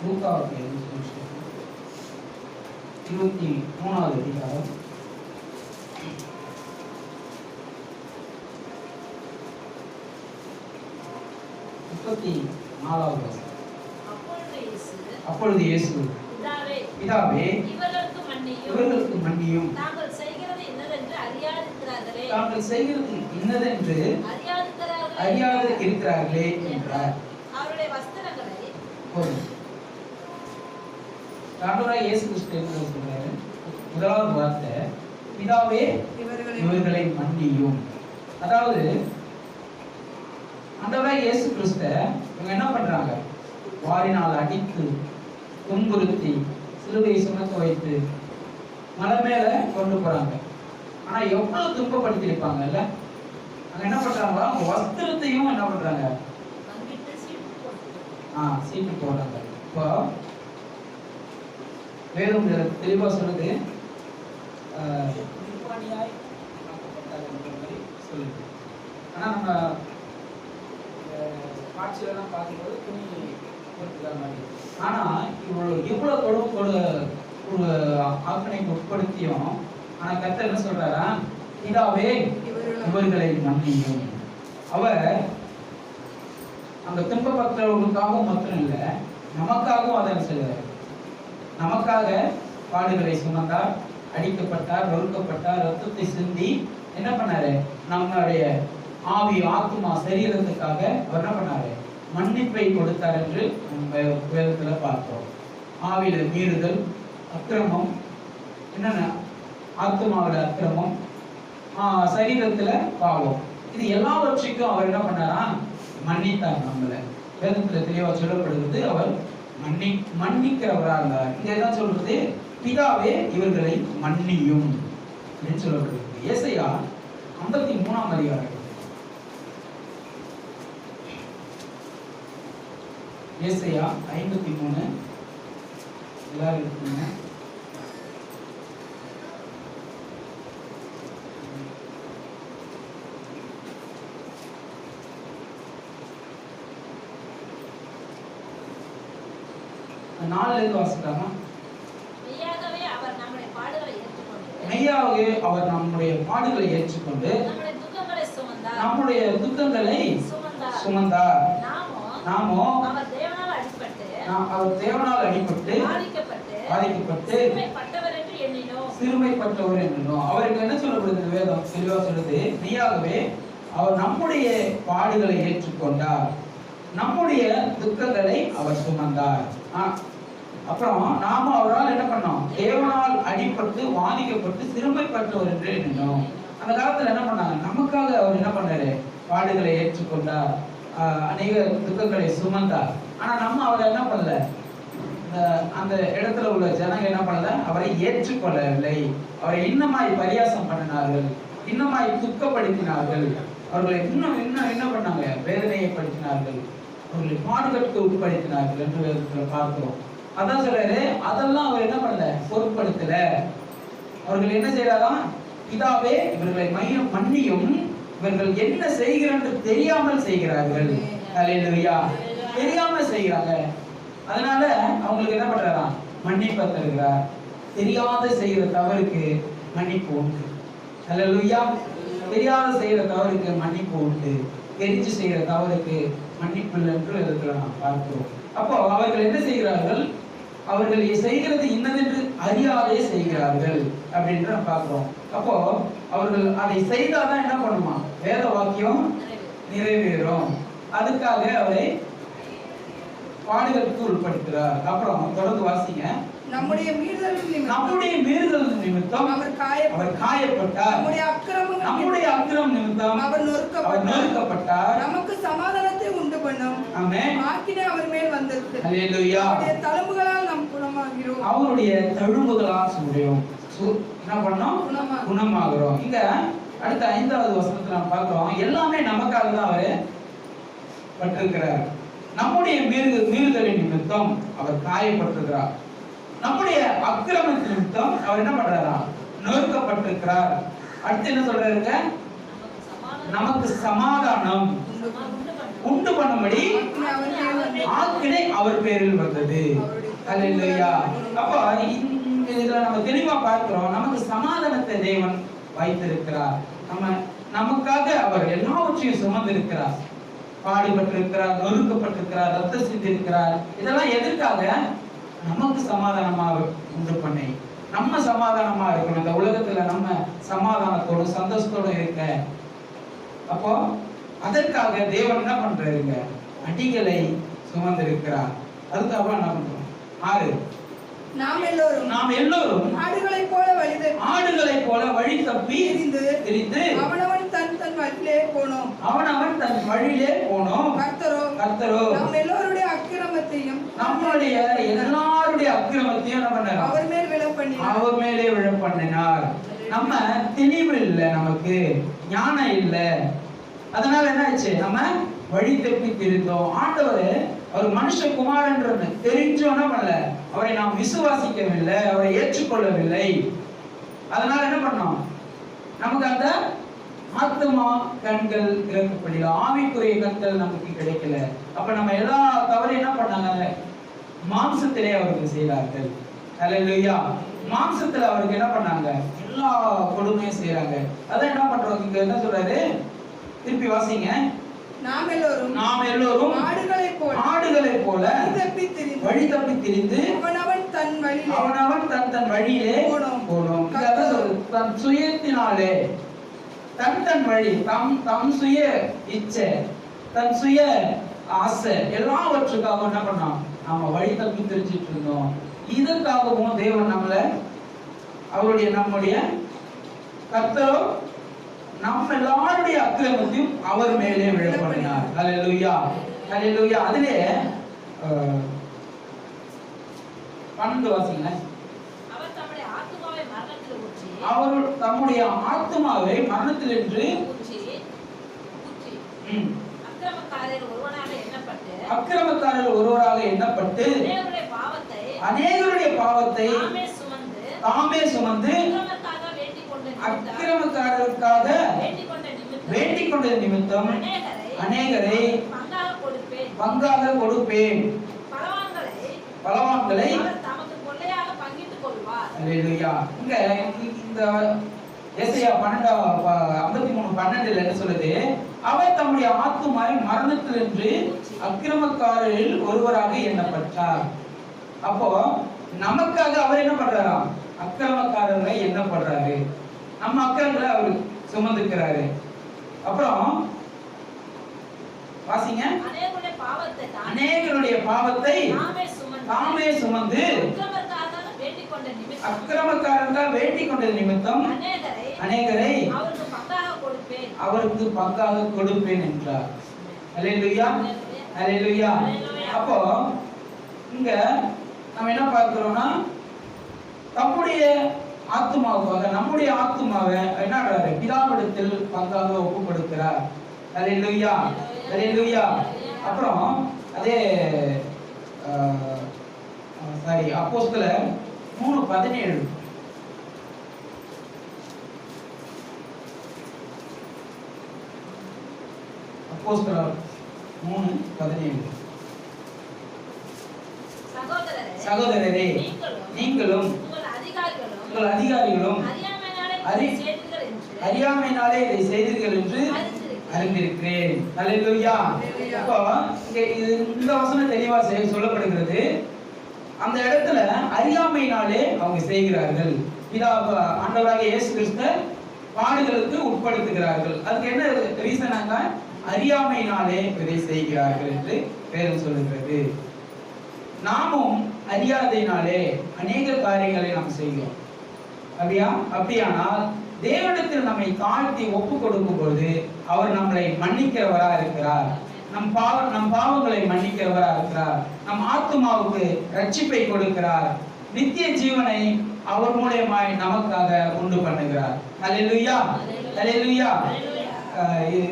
லூக்காவுக்கு 23வது அதிகாரம் 34வது வசனம். அப்பொழுது இயேசு பிதாவே இவர்களுக்கு மன்னியும் தாங்கள் செய்கிறது இன்னதென்று அறியாது இருக்கிறார்களே என்றார். ஆண்டவராகிய இயேசு கிறிஸ்து என்ன சொல்றாரு? முதலாவது வார்த்தை பிதாவே இவர்களை மன்னியும். அதாவது ஆண்டவராகிய இயேசு கிறிஸ்து இவங்க என்ன பண்றாங்க? வாரினால் அடித்து துன்புறுத்தி சிலுவையை சுமக்க வைத்து மலை மேல கொண்டு போறாங்க. ஆனா எவ்வளவு துன்பப்படுத்திருப்பாங்கல்ல. அங்க என்ன பண்றாங்க? அவங்க வஸ்திரத்தையும் என்ன பண்றாங்க? சீட்டு போடுறாங்க. இப்போ வேதம் தெளிவா சொல்லுது, சொல்லுது. ஆனா நம்ம காட்சியெல்லாம் பார்க்கும்போது துணி மாதிரி. ஆனா இவ்வளவு ஒரு ஆக்கணைக்கு உட்படுத்தியும் ஆனா கர்த்தர் என்ன சொல்றாரா? பிதாவே இவர்களை மன்னியும். அவர் அந்த துன்பப்பட்டவர்களுக்காகவும் மாத்திரம் இல்லை, நமக்காகவும் அதை செய்வார். நமக்காக பாடுகளை சுமந்தார், அடிக்கப்பட்டார், நொறுக்கப்பட்டார், ரத்தத்தை சிந்தி என்ன பண்ணாரு? நம்மளுடைய ஆவி, ஆத்மா, சரீரத்துக்காக அவர் என்ன பண்ணாரு? மன்னிப்பை கொடுத்தார் என்று வேதத்துல பார்த்தோம். ஆவியில மீறுதல், அக்கிரமம், என்னென்ன ஆத்மாவில அக்கிரமம், சரீரத்துல பாவம், இது எல்லாவற்றுக்கும் அவர் என்ன பண்ணாரா? மன்னித்தார். நம்மள வேதத்துல தெளிவா சொல்லப்படுகிறது, அவர் மன்னிக்கிறவரா இருந்தார். இதான் சொல்றது, பிதாவே இவர்களை மன்னியும் அப்படின்னு சொல்லப்படுகிறது. ஏசாயா 53ஆம் அதிகாரம். ஏசாயா 53 எல்லாரும் இருக்கீங்க. நாலுலேருந்து வாசிக்கலாமா? மெய்யாகவே அவர் நம்முடைய பாடுகளை ஏற்றுக்கொண்டு நம்முடைய துக்கங்களை சுமந்தார். நாமோ அவர் தேவனால் அடிபட்டு பாதிக்கப்பட்டு சிறுமைப்பட்டவர் எண்ணினோம். அவருக்கு என்ன சொல்லப்படுது? வேதம் தெளிவா சொல்லுது, மெய்யாகவே அவர் நம்முடைய பாடுகளை ஏற்றுக்கொண்டார், நம்முடைய துக்கங்களை அவர் சுமந்தார். அப்புறம் நாம அவரால் என்ன பண்ணோம்? தேவனால் அடிபட்டு வாதிக்கப்பட்டு சிறுமைப்பட்டவர் என்று எண்ணினோம். அந்த காலத்துல என்ன பண்ணாங்க? நமக்காக அவர் என்ன பண்ணாரு? பாடுகளை ஏற்றுக்கொண்டார், அநேக துக்கங்களை சுமந்தார். ஆனா நம்ம அவரை என்ன பண்ணல? அந்த இடத்துல உள்ள ஜனங்க என்ன பண்ணல? அவரை ஏற்றுக்கொள்ளவில்லை. அவரை இன்னமாய் பரியாசம் பண்ணினார்கள், இன்னமாய் துக்கப்படுத்தினார்கள், அவர்களை இன்னும் என்ன பண்ணாங்க? வேதனையப்படுத்தினார்கள், அவர்களை பாடுகளுக்கு உட்படுத்தினார்கள் என்று வேதத்துல பார்க்கிறோம். அதான் சொல்றாரு, அதெல்லாம் அவர் என்ன பண்ணல? பொருட்படுத்தல. அவர்கள் என்ன செய்யறாராம்? பிதாவே இவர்களை மன்னியும், இவர்கள் என்ன செய்கிறார்கள் தெரியாமல் செய்கிறார்கள். அல்லேலூயா. தெரியாம செய்கிறாங்க, அதனால அவங்களுக்கு என்ன பண்றாராம்? மன்னிப்பு தருகிறார். தெரியாத செய்கிற தவறுக்கு மன்னிப்பு உண்டு. அல்லேலூயா. தெரியாத செய்கிற தவறுக்கு மன்னிப்பு உண்டு, தெரிஞ்சு செய்கிற தவறுக்கு மன்னிப்பு இல்லை என்று இடத்துல நாம் பார்க்கிறோம். அப்போ அவர்கள் என்ன செய்கிறார்கள்? அவர்கள் செய்கிறது இன்னதென்று அறியாதே செய்கிறார்கள் அப்படின்ற பார்க்கிறோம். அப்போ அவர்கள் அதை செய்தாதான் என்ன பண்ணுமா? வேத வாக்கியம் நிறைவேறும். அதுக்காக அவரை பாடுகளுக்கு உட்படுத்துகிறார். அப்புறம் தொடர்ந்து வாசிங்க. நம்முடைய மீறுதல் நிமித்தம் அவர் காயப்பட்டார், நம்முடைய அக்கிரமம் நிமித்தம் அவர் நொறுக்கப்பட்டார், நமக்கு சமாதானத்தை உண்டு பண்ணும் ஆக்கினை அவர் மேல் வந்தது. அல்லேலூயா. அவருடைய தழும்புகளால் நாம் குணமாகிறோம். அவருடைய தழும்புகளால் என்ன பண்ணோம்? குணமாகிறோம். இங்க அடுத்த 5வது வசனத்துல நாம் பார்க்கிறோம், எல்லாமே நமக்காக தான் அவரு பட்டிருக்கிறார். நம்முடைய மீறுதலின் நிமித்தம் அவர் காயப்பட்டிருக்கிறார், நம்முடைய அக்கிரமத்தின் நிமித்தம் அவர் என்ன பண்றாரா? நொறுக்கப்பட்டிருக்கிறார். அடுத்து என்ன சொல்றாருங்க? நமக்கு சமாதானம் உண்டு பண்ணும்படி ஆக்கினை அவர் பேரில் வந்தது. அல்லேலூயா. அப்ப இதுல நம்ம தெளிவா பார்க்கிறோம், நமக்கு சமாதானத்தை தேவன் வைத்திருக்கிறார். நமக்காக அவர் எல்லாவற்றையும் சுமந்திருக்கிறார், பாடுபட்டிருக்கிறார், நொறுக்கப்பட்டிருக்கிறார், ரத்தம் சிந்திருக்கிறார். இதெல்லாம் எதற்காக? நமக்கு சமாதானமாக உண்டு பண்ணி நம்ம சமாதானமா இருக்கணும். இந்த உலகத்துல நம்ம சமாதானத்தோடும் சந்தோஷத்தோடும் இருக்க. அப்போ அதற்காக தேவன் என்ன பண்றாருங்க? அடிகளை சுமந்திருக்கிறார். அதுக்காக என்ன பண்றோம்? 6 நாம் எல்லோரும் ஆடுகளைப் போல வழி தப்பி திரிந்து அவனவன் தன் வழியிலே போனோம். கர்த்தரோ நம்முடைய எல்லாருடைய அக்கிரமத்தையும் அவர் மேலே விழ பண்ணினார். நம்ம தெளிவு இல்லை, நமக்கு ஞானம் இல்லை. அதனால என்ன ஆச்சு? நம்ம வழி தப்பி திரிந்தோம். ஆண்டவர் அவர் மனுஷகுமாரன்றது தெரிஞ்சோன்னா பண்ணல, அவரை நாம் விசுவாசிக்கவில்லை, அவரை ஏற்றுக்கொள்ளவில்லை. அதனால என்ன பண்ணோம்? நமக்கு அந்த ஆத்மா கண்கள் திறக்கப்படல, ஆவிக்குரிய கண்கள் நமக்கு கிடைக்கல. அப்ப நம்ம எல்லா தவறு என்ன பண்ணாங்க? மாம்சத்திலே அவருக்கு செய்தார்கள். அல்லேலூயா. மாம்சத்துல அவருக்கு என்ன பண்ணாங்க? எல்லா கொடுமையும் செய்யறாங்க. அதான் என்ன பண்றோம்? இங்க என்ன சொல்றாரு? திருப்பி வாசிங்க. நாம் எல்லோரும் ஆடுகளைப் போல வழி தப்பி திரிந்து அவனவன் தன் வழியிலே போனோம். தன் சுயத்தினாலே தன் வழி, தம் சுய இச்சை, தன் சுய ஆசை எல்லாவற்றுக்காக என்ன பண்ணோம்? நாம வழி தப்பி திரிஞ்சிட்டு இருந்தோம். இதற்காகவும் தேவன் நம்முடைய கர்த்தரோ நம்ம எல்லாருடைய அக்கிரமத்தையும் அவர் மேலே விழ பண்ணினார். அல்லேலூயா, அல்லேலூயா. அதிலே 12 வாசிங்க. அவர் தம்முடைய ஆத்துமாவை மரணத்தில் என்று அக்கிரமக்காரர் ஒருவராக எண்ணப்பட்டு அநேகருடைய பாவத்தை தாமே சுமந்து அக்கிரமக்காரருக்காக வேண்டிக் கொண்ட நிமித்தம் அநேகரை பங்காக கொடுப்பேன், பலவான்களை. அல்லேலூயா. இங்க இந்த ஏசாயா 53:12 என்ன சொல்லுது? அவர் தம்முடைய ஆத்துமாவை மரணத்தில் என்று அக்கிரமக்காரரில் ஒருவராக எண்ணப்பட்டார். அப்போ நமக்காக அவர் என்ன பண்றாராம்? அக்கிரமக்காரர்களை எண்ணப்படுறாரு. நம்ம அக்கிரமங்களை அவர் சுமந்துக்கிறாரு. அப்புறம் வாசிங்க. அநேகருடைய பாவத்தை தாமே சுமந்து அக்கிரமக்காரர்கள் வேண்டிக் கொண்டது நிமித்தம் அநேகரை அவருக்கு பங்காக கொடுப்பேன் என்றார். அல்லேலூயா, அல்லேலூயா. அப்போ இங்க நம்ம என்ன பார்க்கிறோம்னா, நம்முடைய ஆத்துமாவுக்காக நம்முடைய ஆத்துமாவை என்ன பண்றாரு? பிதாவிடத்தில் பங்காக ஒப்பு கொடுக்கிறார். அல்லேலூயா, அல்லேலூயா. அப்புறம் அதே அப்போஸ்தலர் 3:17 அப்போஸ்தலர் 3:17 சகோதரரே, நீங்களும் உங்கள் அதிகாரிகளும் அறியாமையினாலே இதை செய்தீர்கள் என்று அறிந்திருக்கிறேன். அல்லேலூயா. அப்போ இந்த வசனம் தெளிவா சொல்லப்படுகிறது. அந்த இடத்துல அறியாமையினாலே அவங்க செய்கிறார்கள். ஆண்டவராகிய இயேசு கிறிஸ்து பாடுகளுக்கு உட்படுத்துகிறார்கள். அதுக்கு என்ன ரீசனாங்க? அறியாமையினாலே இதை செய்கிறார்கள் என்று வேதம் சொல்லுகிறது. நாமும் அறியாதையினாலே அநேக காரியங்களை நாம் செய்கிறோம். அப்படியானால் தேவனிடத்தில் நம்மை தாழ்த்தி ஒப்பு கொடுக்கும் பொழுது அவர் நம்மளை மன்னிக்கிறவரா இருக்கிறார். நம் பாவங்களை மன்னிக்கிறவரா இருக்கிறார். நம் ஆத்துமாவுக்கு ரட்சிப்பை கொடுக்கிறார். நித்திய ஜீவனை அவர் மூலமாய் நமக்காக உண்டு பண்ணுகிறார். அல்லேலூயா, அல்லேலூயா.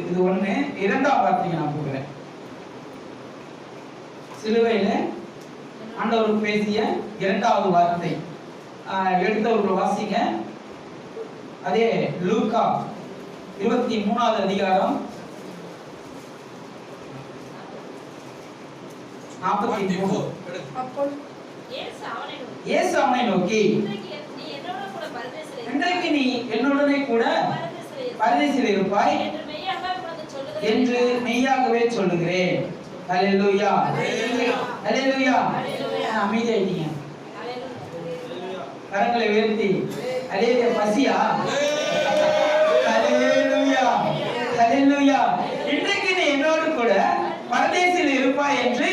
இது ஒண்ணு. இரண்டாம் வார்த்தையை நான் போகிறேன். சிலுவையில ஆண்டவர் பேசிய இரண்டாவது வார்த்தை எடுத்தவர்கள் வாசிங்க. அதே லூக்கா 23வது அதிகாரம் 43. அப்பொழுது இயேசு அவனை நோக்கி, இன்றைக்கு நீ என்னுடனே கூட பரதேசில் இருப்பாய் என்று மெய்யாகவே சொல்லுகிறேன். ஹல்லேலூயா, ஹல்லேலூயா. அமைதியாயிட்டீங்க. கரங்களை உயர்த்தி ஹல்லேலூயா. பசியா? ஹல்லேலூயா, ஹல்லேலூயா. இன்றைக்கு நீ என்னோடு கூட பரதேசில் இருப்பாய் என்று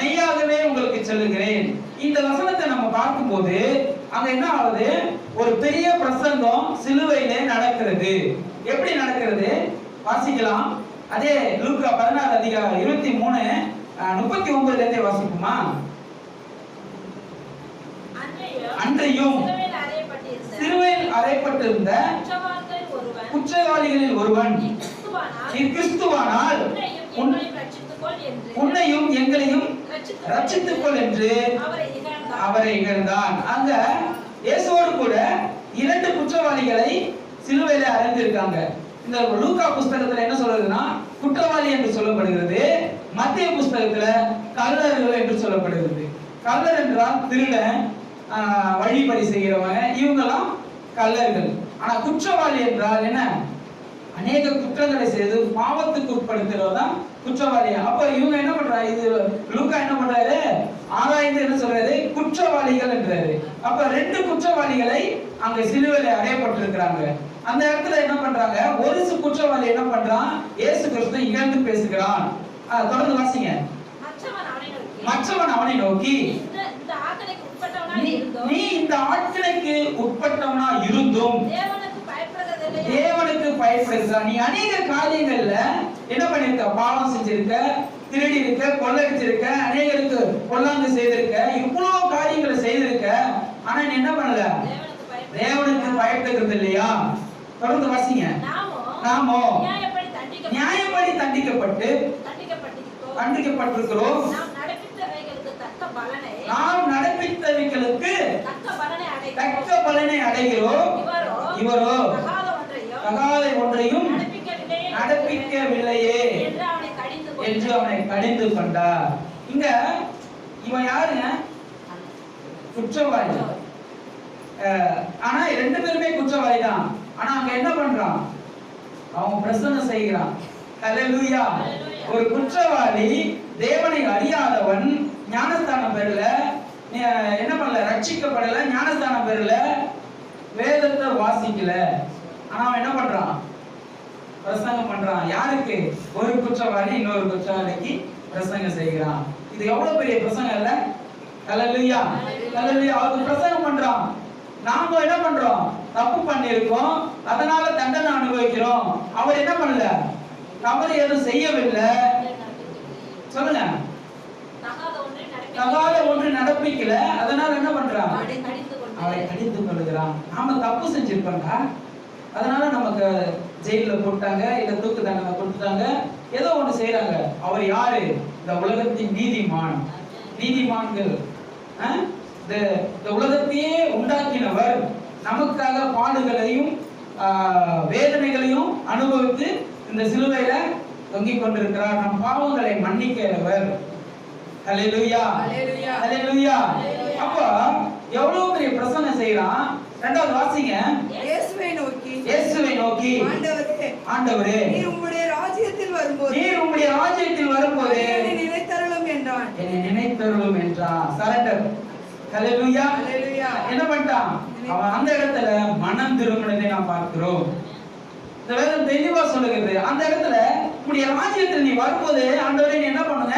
மெய்யாகவே உங்களுக்கு சொல்லுகிறேன். இந்த வசனத்தை நம்ம பார்க்கும்போது அங்க என்ன ஆகுது? ஒரு பெரிய பிரசங்கம் சிலுவையிலே நடக்கிறது. எப்படி நடக்கிறது வாசிக்கலாம். அதே லூக்கா 16 அதிகாரம் 23 39 இருந்தே வாசிக்குமா? அன்றையும் சிலுவையில் அறையப்பட்டிருந்த குற்றவாளிகளில் ஒருவன், கிறிஸ்துவானால் உன்னையும் எங்களையும் ரட்சித்துக் கொள் என்று அவரை இகழ்ந்தான். அங்க இயேசுவோடு கூட 2 குற்றவாளிகளை சிலுவையில அறைந்திருக்காங்க. இந்த லூக்கா புஸ்தகத்துல என்ன சொல்றதுன்னா குற்றவாளி என்று சொல்லப்படுகிறது. மத்திய புஸ்தகத்துல கள்ளர்கள் என்று சொல்லப்படுகிறது. கள்ளர் என்றால் திருடன், வழிபறி செய்கிறவங்க, இவங்கெல்லாம் கள்ளர்கள். ஆனா குற்றவாளி என்றால் என்ன? அநேக குற்றங்களை செய்து பாவத்துக்கு உட்படுத்துறதுதான் குற்றவாளி. அப்ப இவங்க என்ன பண்றாங்க? இது லூக்கா என்ன பண்றாரு? ஆராய்ந்து என்ன சொல்றாரு? குற்றவாளிகள் என்றாரு. அப்ப 2 குற்றவாளிகளை அங்க சிலுவையில அறையப்பட்டிருக்கிறாங்க. அந்த இடத்துல என்ன பண்றாங்க? ஒரு குற்றவாளி என்ன பண்றான்? இயேசு கிறிஸ்து இகழ்ந்து பேசுகிறான். தொடர்ந்து வாசிங்க. மற்றவன் அவனை நோக்கி, நீ இந்த ஆட்களுக்கு உட்பட்டவனா இருந்தும் தேவனுக்கு பயப்படுகிறா? நீ அநேக காரியங்கள்ல என்ன பண்ணிருக்க? பாவம் செஞ்சிருக்க, திருடி இருக்க, கொள்ளடிச்சிருக்க, அநேகருக்கு பொல்லாங்கு செய்திருக்க, இவ்வளவு காரியங்களை செய்திருக்க. ஆனா நீ என்ன பண்ணல? தேவனுக்கு பயப்படுகிறது இல்லையா? தொடர்ந்து வாசிங்க. நாமோ நியாயப்படி தண்டிக்கப்பட்டிருக்கிறோம். நாம் நடப்பித்தவைகளுக்கு தக்க பலனை அடைகிறோம். இவரோ தகாத ஒன்றையும் நடப்பிக்கவில்லையே என்று அவனை கடிந்து கொண்டார். இங்க இவன் யாருங்க? குற்றவாளி. ஆனா 2 பேருமே குற்றவாளி தான். ஆனா அங்க என்ன பண்றான்? அவன் பிரசன்னம் செய்கிறான். ஹல்லேலூயா. ஒரு குற்றவாளி, தேவனை அறியாதவன், ஞானஸ்தானம் பெறல, என்ன பண்ணல? ரட்சிக்கப்படல, ஞானஸ்தானம் பெறல, வேதத்தை வாசிக்கல. ஆனா அவன் என்ன பண்றான்? பிரசங்கம் பண்றான். யாருக்கு? ஒரு குற்றவாளி இன்னொரு குற்றவாளிக்கு பிரசங்கம் செய்கிறான். இது எவ்வளவு பெரிய பிரசங்கம் இல்ல? ஹல்லேலூயா, ஹல்லேலூயா. அவன் பிரசங்கம் பண்றான். நாம என்ன பண்றோம்? தப்பு பண்ணிருக்கோம், அதனால தண்டனை அனுபவிக்கிறோம். அவர் என்ன பண்ணல? தவறு எதுவும் செய்யவில்லை. சொல்லுங்க. தகாத ஒன்று நடப்பிக்கல, அதனால என்ன பண்றான்? அவரை கடிந்து கொள்கிறான். நாம தப்பு செஞ்சிருக்கோம்டா, அதனால நமக்கு ஜெயில போட்டாங்க, இல்ல தூக்கு தண்டனை கொடுத்துட்டாங்க, ஏதோ ஒண்ணு செய்யறாங்க. அவர் யாரு? இந்த உலகத்தின் நீதிமான். நீதிமான்கள் இந்த உலகத்தையே உண்டாக்கினவர், நமக்காக பாடுகளையும் வேதனைகளையும் அனுபவித்து இந்த சிலுவையில தொங்கிக் கொண்டிருக்கிறார். நம் பாவங்களை மன்னிக்கிறவர். ஹல்லேலூயா, ஹல்லேலூயா. அப்ப எவ்வளவு பெரிய பிரசங்கம் செய்யறான். 2வது வாசிங்க. இயேசுவை நோக்கி, ஆண்டவரே, நீர் உம்முடைய ராஜ்யத்தில் வரும்போது என்னை நினைத்தருளும் என்றான். சரண்டர். ஹல்லேலூயா, ஹல்லேலூயா. என்ன பண்ணிட்டான்? அவன் அந்த இடத்துல மனம் திரும்பினதை நாம் பார்க்கிறோம். இந்த வேதம் தெளிவா சொல்லுகிறது. அந்த இடத்துல உம்முடைய ராஜ்யத்தில் நீ வரும்போது ஆண்டவரே நீ என்ன பண்ணுங்க?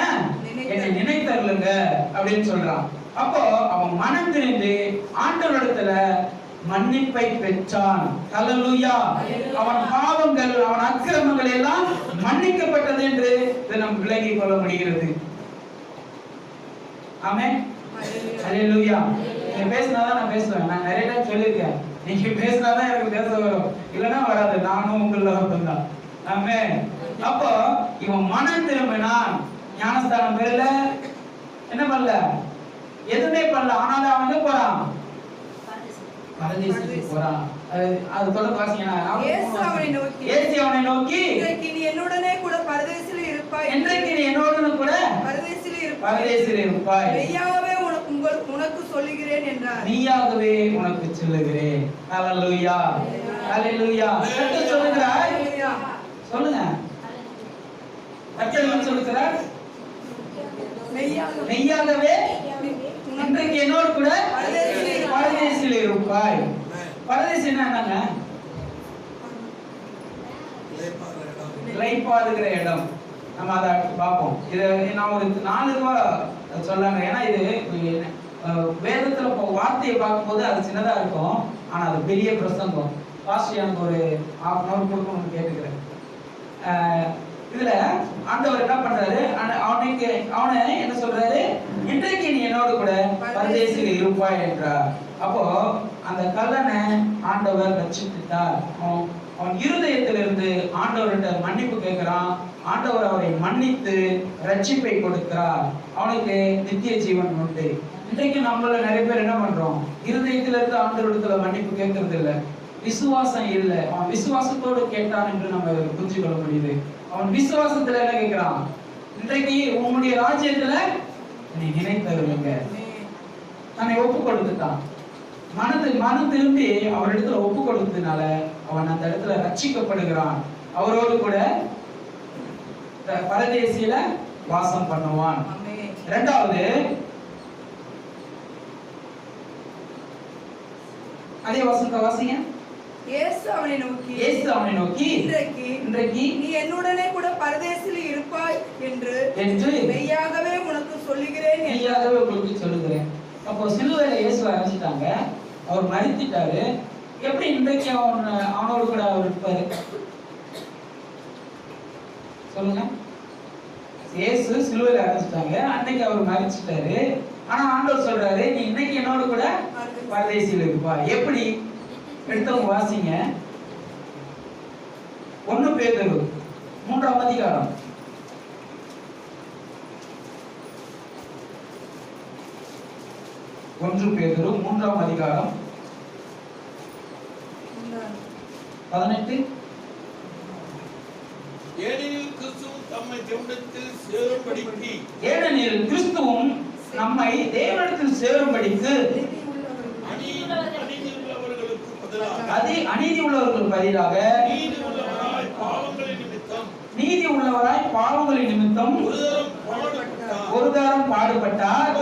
என்னை நினைத்தருளுங்க அப்படின்னு சொல்றான். அப்போ அவன் மனம் திரும்பி ஆண்டவரிடத்துல மன்னிப்பை பெற்றான். ஹல்லேலூயா. அவன் பாவங்கள், அவன் அக்கிரமங்கள் எல்லாம் மன்னிக்கப்பட்டது என்று நாம் விளங்கிக் கொள்ள முடிகிறது. ஆமென், ஹல்லேலூயா. நீங்க பேசினாதான் நான் பேசுவேன். நான் நிறைய டைம் சொல்லியிருக்கேன், நீங்க பேசினாதான் எனக்கு பேச வரும், இல்லைன்னா வராது. நானும் உங்கள தான். ஆமென். அப்போ இவன் மனம் திரும்பினான். ஞானஸ்தானம் பெறல, என்ன பண்ணல, எதுவுமே பண்ணல. ஆனாலும் அவன் எங்க போறான்? பரதேசிக்கு போறான். அது தொடர்ந்து வாசிங்க. இயேசு அவனை நோக்கி, இன்றைக்கு நீ என்னுடனே கூட பரதேசில் பரதேசிலே இருப்பாய். மெய்யாகவே உனக்கு சொல்லுகிறேன் என்றார். மெய்யாகவே உனக்கு சொல்லுகிறேன். ஹalleluya ஹalleluya. கர்த்தர் சொல்லுகிறார். சொல்லுங்க. கர்த்தர் என்ன சொல்லுகிறார்? மெய்யாகவே இன்றைக்கு என்னோடு கூட பரதேசிலே இருப்பாய். பரதேசி என்னங்க? இளைப்பாறுகிற இடம். நம்ம அதை பார்ப்போம். இதை நான் ஒரு 4 ரூபா சொல்லாங்க. ஏன்னா இது வேதத்துல வார்த்தையை பார்க்கும்போது அது சின்னதா இருக்கும், ஆனா அது பெரிய பிரசங்கம். பாஸ்டர் எனக்கு ஒரு 1/2 hour கொடுக்கணும்னு கேட்டுக்கிறேன். இதுல ஆண்டவர் என்ன பண்றாரு? அவனை என்ன சொல்றாரு? இன்றைக்கு நீ என்னோடு கூட பரதேசில் இருப்பாய் என்றார். அப்போ அந்த கல்லனை ஆண்டவர் ரட்சித்துட்டார். அவன் இருதயத்திலிருந்து ஆண்டவர்கிட்ட மன்னிப்பு கேட்கிறான். ஆண்டவர் அவரை மன்னித்து ரட்சிப்பை கொடுக்கிறார். அவனுக்கு நித்திய ஜீவன் உண்டு. இன்றைக்கு நம்மள நிறைய பேர் என்ன பண்றோம்? இருதயத்திலிருந்து ஆண்டவரிடத்துல மன்னிப்பு கேட்கறது இல்லை, விசுவாசம் இல்லை. அவன் விசுவாசத்தோடு கேட்டான் என்று நம்ம புரிஞ்சு கொள்ள முடியுது. அவன் விசுவாசத்துல என்ன கேட்கிறான்? இன்றைக்கு உன்னுடைய ராஜ்யத்துல நீ நினைத்தவங்க தன்னை ஒப்பு கொடுத்துட்டான். மனம் திரும்பி அவரிடத்துல ஒப்பு கொடுத்ததுனால அவன் அந்த இடத்துல ரட்சிக்கப்படுகிறான். அவரோடு கூட பரதேசியில வாசம் பண்ணுவான். இரண்டாவது, அதே வசனத்தை வாசிங்க. இயேசு அவனை நோக்கி இன்றைக்கு நீ என்னுடனே கூட பரதேசில் இருப்பாய் என்று மெய்யாகவே உனக்கு சொல்லுகிறேன். மெய்யாகவே உங்களுக்கு சொல்லுகிறேன். அப்போ சிலுவையில இயேசுவை அறைஞ்சிட்டாங்க, அவர் மரித்துட்டாரு. எப்படி இன்றைக்கு அவனோடு கூட அவர் இருப்பாரு? சொல்லுங்க. இயேசு சிலுவையில அறைஞ்சிட்டாங்க, அன்னைக்கு அவர் மரிச்சிட்டாரு. ஆனா ஆண்டவர் சொல்றாரு, நீ இன்னைக்கு என்னோடு கூட பரதேசியில் இருப்பா. எப்படி? எடுத்தவங்க வாசிங்க. 1 பேதுரு 3ஆம் அதிகாரம். 1 பேதுரு 3ஆம் அதிகாரம் 18. ஏனெனில் கிறிஸ்துவும் நம்மை தேவனிடத்தில் சேரும்படிக்கு அநீதி உள்ளவர்களுக்கு பதிலாக நீதி உள்ளவராய் பாவங்களின் நிமித்தம் ஒரு தரம் பாடுபட்டார்.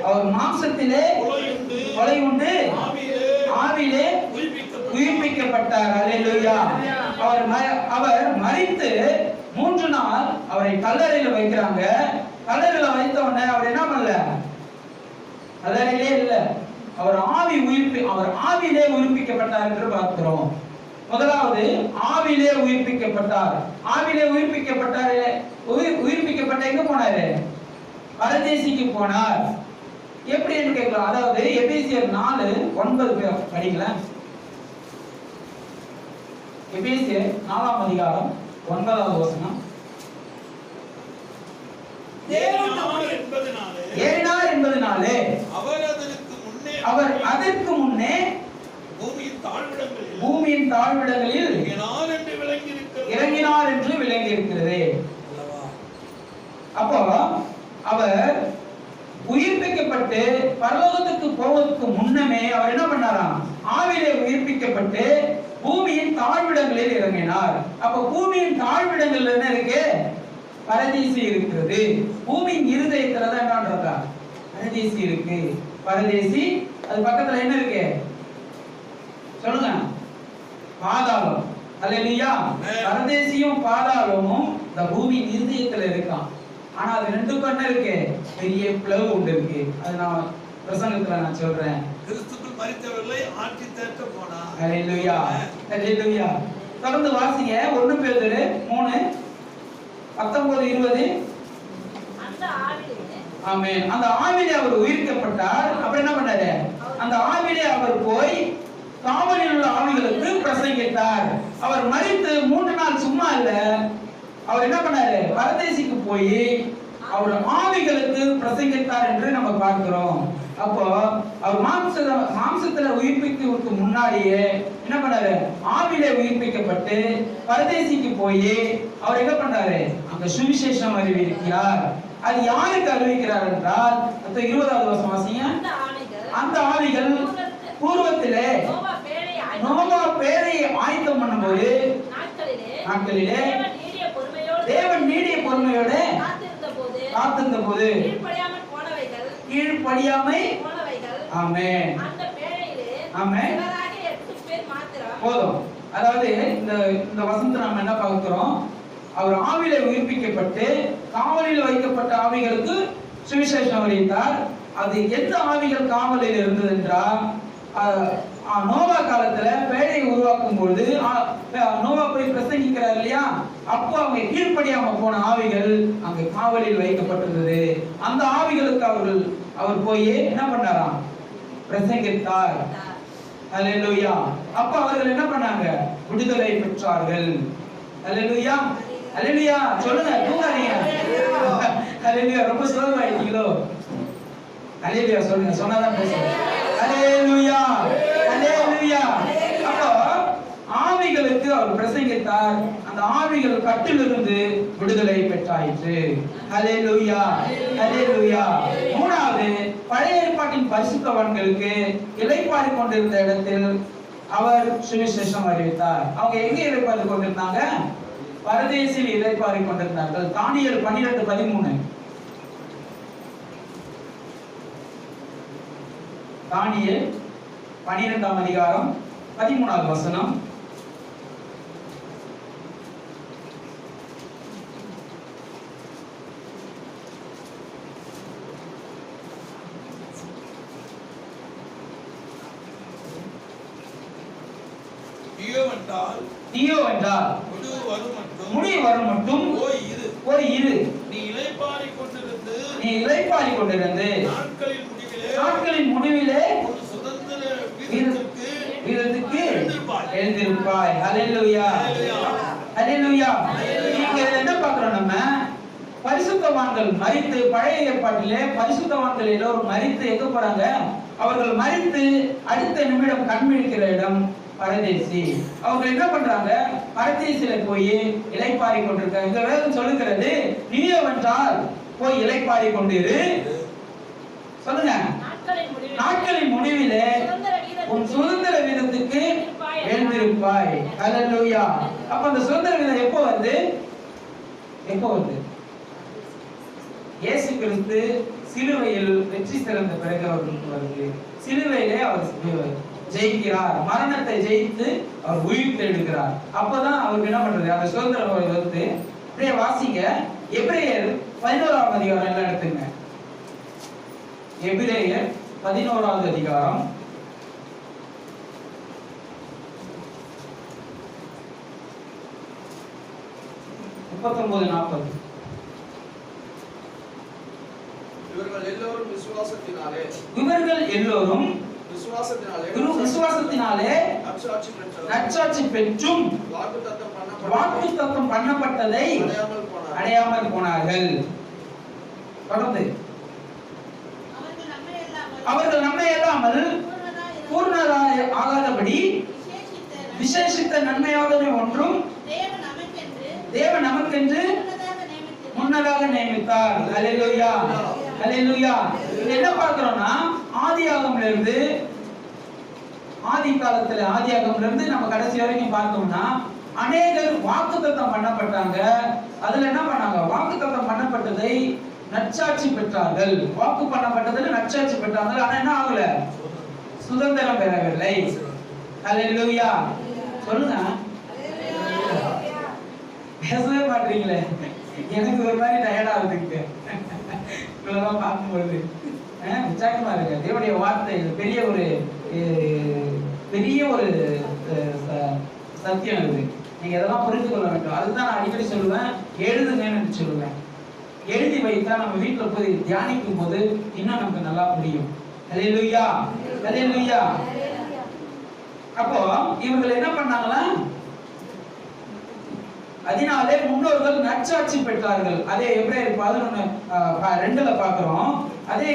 அவர் மாம்சத்திலே கொலை உண்டு ஆவியிலே உயிர்ப்பிக்கப்பட்டார். அல்லேலூயா. அவர் மரித்து 3 நாள் அவரை கல்லறையில வைக்கிறாங்க. கல்லறையில வைத்த உடனே அவர் என்ன பண்ணல? கல்லறையிலே இல்ல, அவர் ஆவியிலே உயிர்ப்பிக்கப்பட்டார் என்று பார்க்கிறோம். முதலாவது ஆவியிலே உயிர்ப்பிக்கப்பட்டார். ஆவியிலே உயிர்ப்பிக்கப்பட்ட எங்க போனாரு? பரதேசிக்கு போனார். எப்படி என்று கேட்கலாம். அதாவது எபேசியர் 4:9 படிக்கல. எபேசியர் 4ஆம் அதிகாரம் 9வது வசனம். ஏறினார் என்பதனாலே அவர் அதற்கு முன்னே பூமியின் தாழ்விடங்களில் இறங்கினார் என்று விளங்கி இருக்கிறது. அப்போ அவர் உயிர்ப்பிக்கப்பட்டு பரலோகத்துக்கு போவதற்கு முன்னமே அவர் என்ன பண்ணாராம்? ஆவியிலே உயிர்ப்பிக்கப்பட்டு பூமியின் தாழ்விடங்களில் இறங்கினார். அப்ப பூமியின் தாழ்விடங்கள் என்ன இருக்கு? பரதேசி இருக்கிறது. பூமியின் இருதயத்துல தான் என்னன்றதா பரதேசி இருக்கு. பரதேசி அது பக்கத்துல என்ன இருக்கு? சொல்லுங்க. பாதாளம். அல்லேலூயா. பரதேசியும் பாதாளமும் இந்த பூமியின் இருதயத்துல இருக்கான். ஆனா அது ரெண்டுக்கும் என்ன இருக்கு? பெரிய பிளவு உண்டு இருக்கு. அது நான் பிரசங்கத்துல நான் சொல்றேன். கிறிஸ்துவுக்குள் மரித்தவர்களை ஆட்சி தேற்ற போனார். அல்லேலூயா அல்லேலூயா. தொடர்ந்து வாசிங்க. 1 பேதுரு 3:19-20. ஆமென். அந்த ஆவியிலே அவர் உயிர்க்கப்பட்டார். அப்புறம் என்ன பண்ணாரு? அந்த ஆவியிலே அவர் போய் காவலில் உள்ள ஆவிகளுக்கு பிரசங்கித்தார். அவர் மரித்து 3 நாள் சும்மா இல்ல, அவர் என்ன பண்ணாரு? பரதேசிக்கு போய் அவர் ஆவிகளுக்கு பிரசங்கித்தார் என்று நம்ம பார்க்கிறோம். அப்போ அவர் மாம்சத்துல உயிர்ப்பிக்கிறதுக்கு முன்னாடியே என்ன பண்ணாரு? ஆவியிலே உயிர்ப்பிக்கப்பட்டு பரதேசிக்கு போய் அவர் என்ன பண்றாரு? அங்க சுவிசேஷம் அறிவிக்கிறார். அது யாருக்கு அறிவிக்கிறார் என்றால் 20வது வசனம் வாசிங்க. அந்த ஆவிகள் பூர்வத்திலே நோவா பேழையை ஆயத்தம் பண்ணும்போது நாட்களிலே தேவன் நீடிய பொறுமையோடு காத்திருந்த போது கீழ்ப்படியாமை ஆமென் ஆமென் போதும். அதாவது இந்த வசனத்தை நாம என்ன பார்க்கிறோம்? அவர் ஆவியிலே உயிர்ப்பிக்கப்பட்டு காவலில் வைக்கப்பட்ட ஆவிகளுக்கு சுவிசேஷம் அறிவித்தார். அது எந்த ஆவிகள் காவலில் இருந்தது என்றால் நோவா காலத்துல பேழையை உருவாக்கும் பொழுது நோவா போய் பிரசங்கிக்கிறார் இல்லையா, அப்போ அவங்க கீழ்ப்படியாம போன ஆவிகள் அங்க காவலில் வைக்கப்பட்டிருந்தது. அந்த ஆவிகளுக்கு அவர் போய் என்ன பண்ணாராம்? பிரசங்கித்தார். அல்லேலூயா. அப்ப அவர்கள் என்ன பண்ணாங்க? விடுதலை பெற்றார்கள். அல்லேலூயா அல்லேலூயா சொல்லுங்க, தூங்காதீங்க. அல்லேலூயா. ரொம்ப சோர்வாயிட்டீங்களோ? அல்லேலூயா சொல்லுங்க, சொன்னாதான் பேசுங்க. அல்லேலூயா அல்லேலூயா. அப்போ ஆவிகளுக்கு அவர் பிரசங்கித்தார். அந்த ஆவிகள் கட்டிலிருந்து விடுதலை பெற்றாயிற்று. அல்லேலூயா அல்லேலூயா. மூணாவது, பழைய ஏற்பாட்டின் பரிசுத்தவான்களுக்கு இளைப்பாறி கொண்டிருந்த இடத்தில் அவர் சுவிசேஷம் அறிவித்தார். அவங்க எங்க இளைப்பாறி கொண்டிருந்தாங்க? பரதேசில் இளைப்பாறி கொண்டிருந்தார்கள். தானியேல் 12:13. தானியேல் 12ஆம் அதிகாரம் 13வது வசனம். தீயோ என்றால் முடிவு வரும் மட்டும் போய் இரு. நீ இளைப்பாறி கொண்டிருந்து நாட்களின் முடிவிலே வீரத்துக்கு எழுந்திருப்பாய். அல்லேலூயா அல்லேலூயா. இங்க என்ன பார்க்கிறோம்? நம்ம பரிசுத்தவான்கள் மரித்து, பழைய ஏற்பாட்டிலே பரிசுத்தவான்கள் எல்லோரும் மரித்து எங்க போறாங்க? அவர்கள் மரித்து அடுத்த நிமிடம் கண்விழிக்கிற இடம் பரதேசி. அவங்க என்ன பண்றாங்க? பரதேசில போய் இளைப்பாறி கொண்டிருக்காங்க. இந்த வேதம் சொல்லுகிறது, நீயோ வென்றால் போய் இளைப்பாறி கொண்டிரு. சொல்லுங்க, நாட்களின் முடிவிலே உன் சுதந்திர வீதத்துக்கு எழுந்திருப்பாய். அல்லேலூயா. அப்ப அந்த சுதந்திர வீதம் எப்போ வருது? இயேசு கிறிஸ்து சிலுவையில் வெற்றி சிறந்த பிறகு அவர்களுக்கு வருது. சிலுவையிலே அவர் ஜெயிக்கிறார். மரணத்தை ஜெயித்து அவர் உயிர் தேடுகிறார். அப்பதான் அவருக்கு என்ன பண்றது? அந்த சுதந்திரம் வந்து அப்படியே வாசிங்க. எபிரேயர் 11ஆம் அதிகாரம் எல்லாம் எடுத்துங்க. எபிரேயர் 11வது அதிகாரம் 39-40. இவர்கள் எல்லோரும் விசுவாசத்தினாலே நற்சாட்சி பெற்றும் வாக்குத்தத்தம் பண்ணப்பட்டதை அடையாமல் போனார்கள். தொடர்ந்து, அவர்கள் நம்மை அல்லாமல் பூர்ணராய் ஆகாதபடி விசேஷித்த நன்மையாகவே ஒன்றும் தேவன் நமக்கென்று முன்னதாக நியமித்தார். அல்லேலூயா அல்லேலூயா. என்ன பார்க்கிறோம்னா, ஆதியாகமம்ல இருந்து நம்ம கடைசி வரைக்கும் பார்த்தோம்னா அநேகர் வாக்குத்தத்தம் பண்ணப்பட்டாங்க. அதுல என்ன பண்ணாங்க? வாக்குத்தத்தம் பண்ணப்பட்டதை நற்சாட்சி பெற்றார்கள். வாக்கு பண்ணப்பட்டதில் நற்சாட்சி பெற்றார்கள். ஆனா என்ன ஆகல? சுதந்திரம் பெறவில்லை. அல்லேலூயா சொல்லுங்க. பேசவே மாட்டீங்களே. எனக்கு ஒரு மாதிரி டயர்டா இருக்குங்க இதெல்லாம் பார்க்கும்போது. உற்சாகமா இருக்கு. தேவனுடைய வார்த்தை பெரிய ஒரு சத்தியம் இது. நீங்க இதெல்லாம் புரிந்து கொள்ள வேண்டும். அதுதான் நான் அடிக்கடி சொல்லுவேன், எழுதுங்கன்னு சொல்லுவேன். எழுதி வைத்தா நம்ம வீட்டுல போய் தியானிக்கும் போது இன்னும் நமக்கு நல்லா புரியும். அல்லேலூயா அல்லேலூயா. அப்போ இவர்கள் என்ன பண்ணாங்களா? அதனாலே முன்னோர்கள் நற்சாட்சி பெற்றார்கள். அதே எபிரேயர் 11:2 பார்க்கிறோம். அதே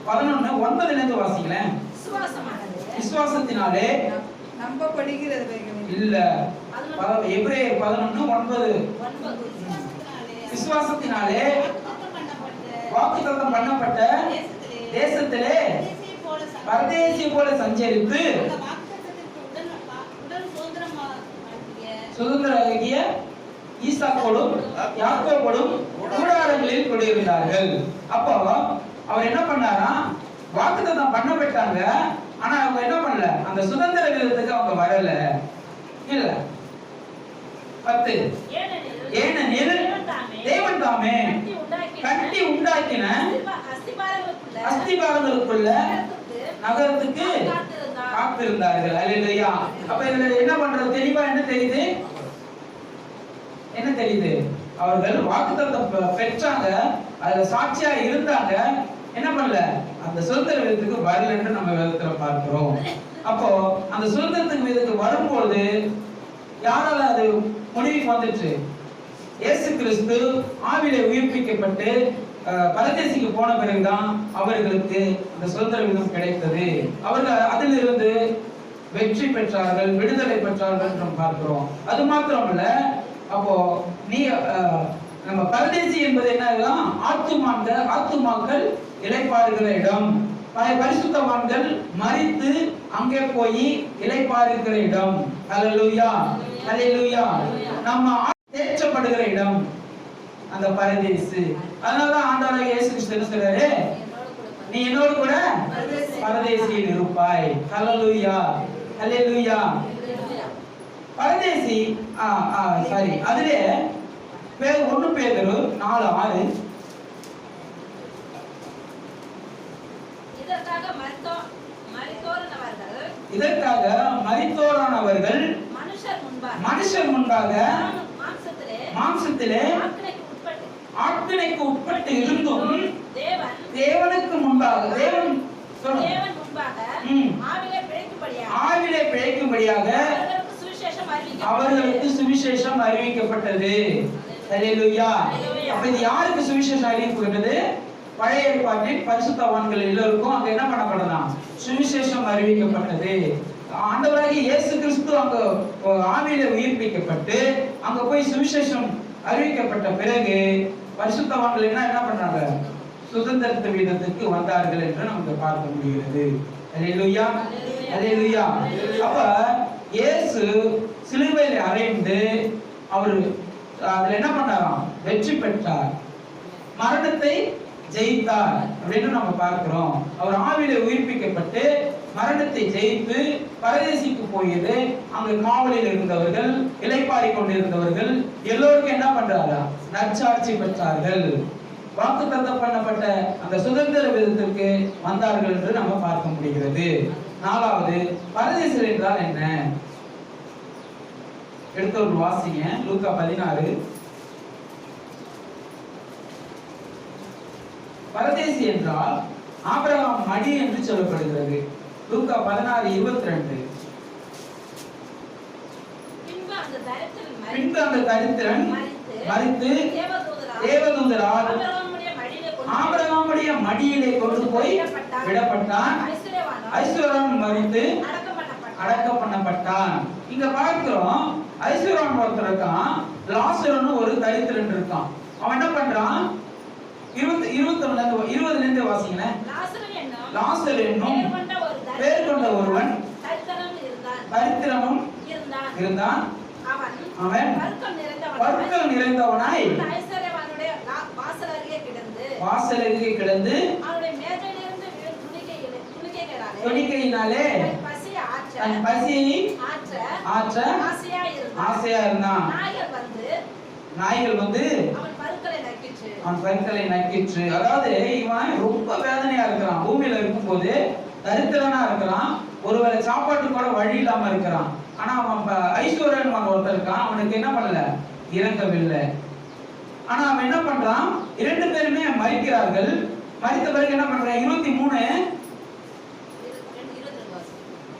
11:9 வாசிங்களேன். விசுவாசத்தினாலே நம்பப்படுகிறது இல்ல. எபிரேயர் 11:9 விசுவாசத்தினாலே வாக்குத்தத்தம் பண்ணப்பட்ட தேசத்திலே பரதேசி போல சஞ்சரித்து சுதந்திரமாகிய ஈசாக்கோடும் யாக்கோபோடும் கூடாரங்களில் குடியிருந்தார்கள். அப்போ அவர் என்ன பண்ணாரா, வாக்குத்தத்தம் பண்ணப்பட்டாங்க, ஆனா அவங்க என்ன பண்ணல, அந்த சுதந்திர விதத்துக்கு அவங்க வரல. இல்ல 10 ஏனெனில் தேவன் தாமே கட்டி உண்டாக்கின அஸ்திபாரங்களுக்குள்ள நகரத்துக்கு காத்திருந்தார்கள். அல்லேலூயா. அப்ப இதுல என்ன பண்றது, தெளிவா என்ன தெரியுது, என்ன தெரியுது, அவர்கள் வாக்குத்தத்தம் பெற்றாங்க, அதுல சாட்சியா இருந்தாங்க, என்ன பண்ணல, அந்த சுதந்திர விதத்துக்கு வரல என்று நம்ம வேதத்துல பார்க்கிறோம். அப்போ அந்த சுதந்திரத்துக்கு விதத்துக்கு வரும்போது யாரால அது முடிவுக்கு வந்துச்சு, இயேசு கிறிஸ்து ஆவியிலே உயிர்ப்பிக்கப்பட்டு பரதேசிக்கு போன பிறகுதான் அவர்களுக்கு அந்த சுதந்திர விதம் கிடைத்தது. அவர்கள் அதிலிருந்து வெற்றி பெற்றார்கள், விடுதலை பெற்றார்கள் என்று பார்க்கிறோம். அது மாத்திரமல்ல, அப்போ நீ நம்ம பரதேசி என்பது என்ன, ஆத்துமாக்கள் இளைப்பாறுகிற இடம், பரிசுத்தவான்கள் மரித்து அங்கே போய் இளைப்பாறுகிற இடம். அல்லேலூயா, அல்லேலூயா. நம்ம தேற்றப்படுகிற இடம் அந்த பரதேசு. அதனாலதான் ஆண்டவராகிய இயேசு கிறிஸ்து என்ன சொல்றாரு, நீ என்னோடு கூட பரதேசியில் இருப்பாய். அல்லேலூயா, அல்லேலூயா. பரதேசி சாரி, அதிலே 1 பேதுரு 4:6 இதற்காக மரித்தோரானவர்கள் மனுஷர் முன்பாக மாம்சத்திலே ஆக்கினைக்கு உட்பட்டு இருந்தும் தேவனுக்கு முன்பாக ஆவிலே பிழைக்கும்படியாக அவர்களுக்கு சுவிசேஷம் அறிவிக்கப்பட்டது. அல்லேலூயா. அப்ப இது யாருக்கு சுவிசேஷம் அறிவிக்கப்பட்டது, பழைய ஏற்பாட்டில் பரிசுத்தவான்கள் எல்லோருக்கும் அங்க என்ன பண்ணப்பட்டதாம், சுவிசேஷம் அறிவிக்கப்பட்டது. ஆண்டவராகிய இயேசு கிறிஸ்து அங்க ஆவியிலே உயிர்ப்பிக்கப்பட்டு அங்க போய் சுவிசேஷம் அறிவிக்கப்பட்ட பிறகு பரிசுத்தவான்கள் என்ன பண்றாங்க, சுதந்திர வீதத்துக்கு வந்தார்கள் என்று நமக்கு பார்க்க முடிகிறது. அல்லேலூயா, அல்லேலூயா. அப்ப இயேசு சிலுவையிலே அறைந்து அவர் அதுல என்ன பண்ணாராம், வெற்றி பெற்றார், மரணத்தை ஜெயித்தார் அப்படின்னு நம்ம பார்க்கிறோம். அவர் ஆவியிலே உயிர்ப்பிக்கப்பட்டு மரணத்தை ஜெயித்து பரதேசிக்கு போயது. அங்கு காவலில் இருந்தவர்கள், இளைப்பாறி கொண்டிருந்தவர்கள் எல்லோருக்கும் என்ன பண்றாரா, நற்சாட்சி பெற்றார்கள், வாக்குத்தத்தம் பண்ணப்பட்ட அந்த சுதந்திர விதத்திற்கு வந்தார்கள் என்று நம்ம பார்க்க முடிகிறது. 4வது, பரதேசர் என்றால் என்ன, எடுத்த ஒரு வாசிங்க, லூக்கா 16. பரதேசி என்றால் ஆபிரகாம் மடி என்று சொல்லப்படுகிறது. லூக்கா 16:22. பின்பு அந்த தரித்திரன் மரித்து தேவதூதரால் ஆபிரகாமுடைய மடியிலே கொண்டு போய் விடப்பட்டான், ஐஸ்வர்யவான் மரித்து அடக்கம் பண்ணப்பட்டான். இங்க பார்க்கிறோம், ஐஸ்வர்யவான் ஒருத்தர் இருக்கான், லாசருன்னு ஒரு தரித்திரன் இருக்கான். அவன் என்ன பண்றான், 20 வாசிங்களேன். லாசர் என்னும் பேர் கொண்ட ஒருவன் தரித்திரனும் இருந்தான். அவன் பற்கள் நிறைந்தவனாய் வாசல் அருகே கிடந்து துணிக்கையினாலே தன் பசியை ஆற்ற ஆசையா இருந்தான். நாய்கள் வந்து அவன் பற்களை நக்கிற்று. அதாவது இவன் ரொம்ப வேதனையா இருக்கிறான், பூமியில இருக்கும் போது தரித்திரனா இருக்கிறான், ஒருவேளை சாப்பாட்டு கூட வழி இல்லாம இருக்கிறான். ஆனா அவன் ஐஸ்வர்யவான் ஒருத்தர் இருக்கான், அவனுக்கு என்ன பண்ணல, இறங்கவில்லை. ஆனா அவன் என்ன பண்றான், 2 பேருமே மரிக்கிறார்கள். மரித்த பிறகு என்ன பண்றான், 23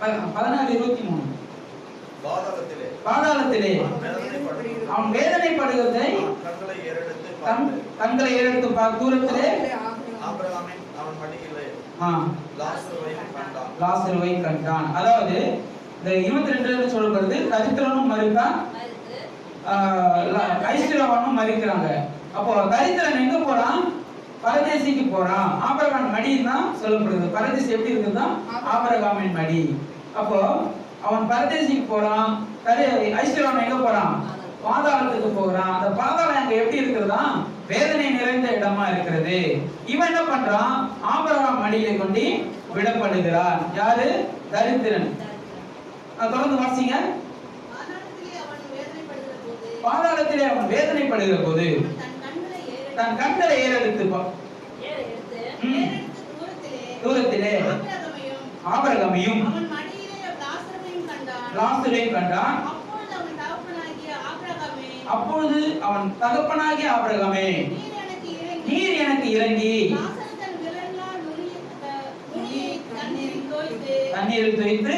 16:23 பாதாளத்திலே அவன் வேதனைப்படுகிறதை கண்களை ஏறெடுத்து தூரத்திலே லாசருவை கண்டான். அதாவது இந்த 22 சொல்லப்படுது, தரித்திரனும் மரித்தான், ஐஸ்வர்யவானும் மரிக்கிறாங்க. அப்போ தரித்திரன் எங்க போறான்? பரதேசிக்கு போறான். ஆபிரகாம் மடின்னு தான் சொல்லப்படுது. பரதேசி எப்படி இருக்குதுதான்? ஆபிரகாமின் மடி. அப்போ அவன் பரதேசிக்கு போறான். ஐஸ்வர்யவன் எங்க போறான்? பாதாளத்துக்கு போகிறான். அந்த பாதாளம் அங்க எப்படி இருக்கிறதா? வேதனை நிறைந்த இடமா இருக்கிறது. இவன் என்ன பண்றான்? ஆபிரகாம் மடியிலே கொண்டு விடப்படுகிறான். யாரு? தரித்திரன். தொடர்ந்து வாசிங்க. பாதாளத்திலே அவன் வேதனைப்படுகிற போது தன் கண்களை ஏறெடுத்து தூரத்திலே ஆபிரகாமையும் லாசரையும் கண்டான். அப்பொழுது அவன் தகப்பனாகிய ஆபிரகாமே, நீர் எனக்கு இறங்கி தண்ணீரில் தோய்த்து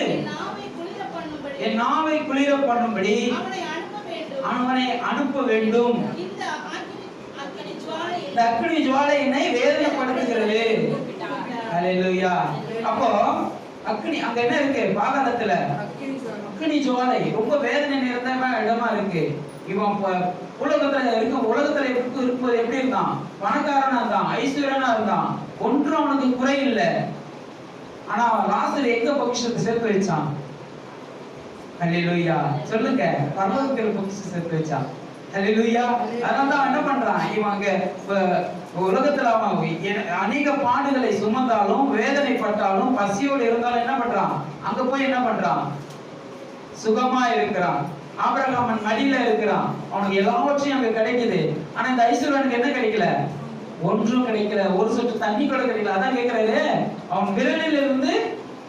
என் நாவை குளிர பண்ணும்படி அவனை அனுப்ப வேண்டும். இந்த அக்கினி ஜுவாலை என்னை வேதனைப்படுத்துகிறது. ஹல்லேலூயா. அப்போ அக்கினி அங்க என்ன இருக்கு? பாதாளத்துல அக்கினி ஜுவாலை ரொம்ப வேதனை நிறைந்த இடமா இருக்கு. இவன் உலகத்துல இருக்கும்போது எப்படி இருந்தான்? பணக்காரனா இருந்தான், ஐஸ்வர்யனா இருந்தான், ஒன்றும் அவனுக்கு குறை இல்லை. ஆனா லாசர் எங்க பொக்கிஷத்தை சேர்த்து வச்சான்? ஹல்லேலூயா. சொல்லுங்க. பரலோகத்துல பொக்கிஷத்தை சேர்த்து வச்சான். ஹல்லேலூயா. அதனாலதான் என்ன பண்றான்? இவங்க உலகத்துல அவன் அநேக பாடுகளை சுமந்தாலும், வேதனைப்பட்டாலும், பசியோடு இருந்தாலும் என்ன பண்றான்? அங்க போய் என்ன பண்றான்? சுகமா இருக்கிறான். ஆபிரகாமன் மடியில இருக்கிறான். அவனுக்கு எல்லாவற்றையும் அங்க கிடைக்குது. ஆனா இந்த ஐஸ்வர்யனுக்கு என்ன கிடைக்கல? ஒன்றும் கிடைக்கல. ஒரு சொட்டு தண்ணி கூட கிடைக்கல. அதான் கேட்கிறாரு, அவன் விரலில் இருந்து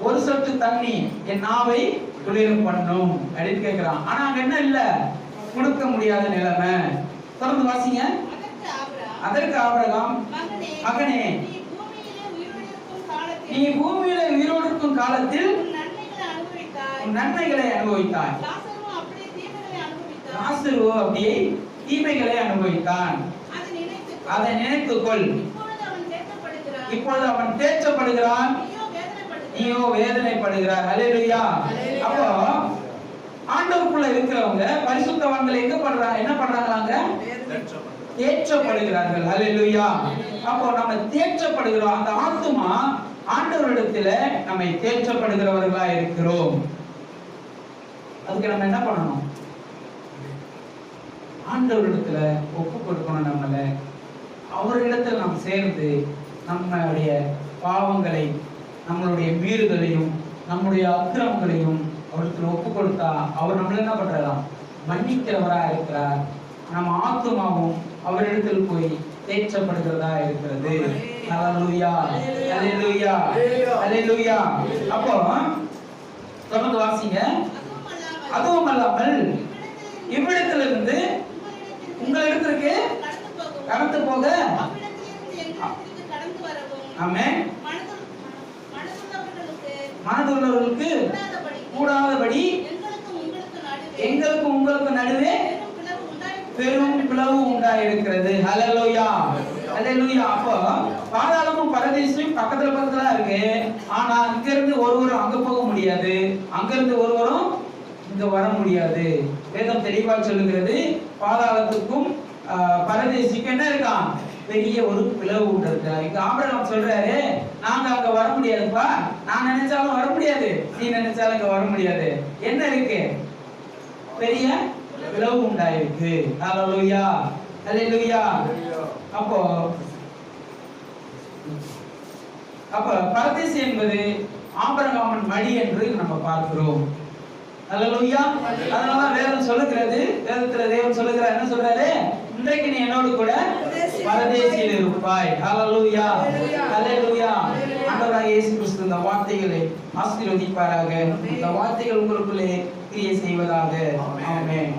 ஒரு சொட்டு தண்ணி என் நாவை குளிர பண்ணும் அப்படின்னு கேட்கிறான். ஆனா அங்க என்ன இல்ல? கொடுக்க முடியாத நிலைமை. தொடர்ந்து வாசிங்க. அதற்கு ஆபிரகாம், மகனே, நீ பூமியில உயிரோடு இருக்கும் காலத்தில் நன்மைகளை அனுபவித்தாய். லாசரு அப்படியே தீமைகளை அனுபவித்தான். அதை நினைத்துக்கொள். இப்பொழுது அவன் தேற்றப்படுகிறான், நீயோ வேதனைப்படுகிறார். ஹல்லேலூயா. அப்போ ஆண்டவருக்குள்ள இருக்கிறவங்க பரிசுத்தவான்கள் எங்க பண்றாங்க? என்ன பண்றாங்களாங்க? தேற்றப்படுகிறார்கள். ஹல்லேலூயா. அப்போ நம்ம தேற்றப்படுகிறோம். அந்த ஆத்துமா ஆண்டவரிடத்துல நம்மை தேற்றப்படுகிறவர்களா இருக்கிறோம். அதுக்கு நம்ம என்ன பண்ணணும்? ஆண்டவரிடத்துல ஒப்பு கொடுக்கணும். நம்மள அவரிடத்தில் நாம் சேர்ந்து நம்மளுடைய பாவங்களை, நம்மளுடைய மீறுதலையும், நம்முடைய அக்கிரமங்களையும் அவரிடத்தில் ஒப்பு கொடுத்தா அவர் நம்மள என்ன பண்றாராம்? மன்னிக்கிறவரா இருக்கிறார். நம்ம ஆத்துமாவும் அவரிடத்தில் போய் தேற்றப்படுகிறதா இருக்கிறது. ஹல்லேலூயா. ஹல்லேலூயா. ஹல்லேலூயா. அப்போ தொடர்ந்து வாசிங்க. அதுவும் அல்லாமல் இவ்விடத்திலிருந்து உங்களிடத்திற்கு கடந்து போக ஆமென் மனதுள்ளவர்களுக்கு கூடாதபடி எங்களுக்கும் உங்களுக்கு நடுவே பெரும் பிளவு உண்டாயிருக்கிறது. ஹல்லேலூயா. ஹல்லேலூயா. அப்போ பாதாளமும் பரதீசும் பக்கத்துல இருக்கு. ஆனா இங்க இருந்து ஒருவரும் அங்க போக முடியாது, அங்க இருந்து ஒருவரும் இங்க வர முடியாது. வேதம் தெளிவா சொல்லுகிறது, பாதாளத்துக்கும் பரதேசிக்கும் என்ன இருக்கான்? பெரிய ஒரு பிளவு உண்டு இருக்கு. இங்க ஆபிரகாம் சொல்றாரு, நாங்க அங்க வர முடியாதுப்பா, நான் நினைச்சாலும் வர முடியாது, நீ நினைச்சாலும் அங்க வர முடியாது. என்ன இருக்கு? பெரிய பிளவு உண்டாயிருக்கு. ஹல்லேலூயா. ஹல்லேலூயா. அப்ப பரதேசி என்பது ஆபிரகாமின் மடி என்று நம்ம பார்க்கிறோம். ஹல்லேலூயா. அதனால வேதம் சொல்லுகிறது, வேதத்துல தேவன் சொல்லுகிறார், என்ன சொல்றாரு? இன்றைக்கு நீ என்னோடு கூட பரதேசியில் இருப்பாய். ஹல்லேலூயா. ஹல்லேலூயா. ஆண்டவராகிய இயேசு கிறிஸ்து இந்த வார்த்தைகளை ஆசீர்வதிப்பாராக. இந்த வார்த்தைகள் உங்களுக்குள்ளே கிரியை செய்வதாக. ஆமென்.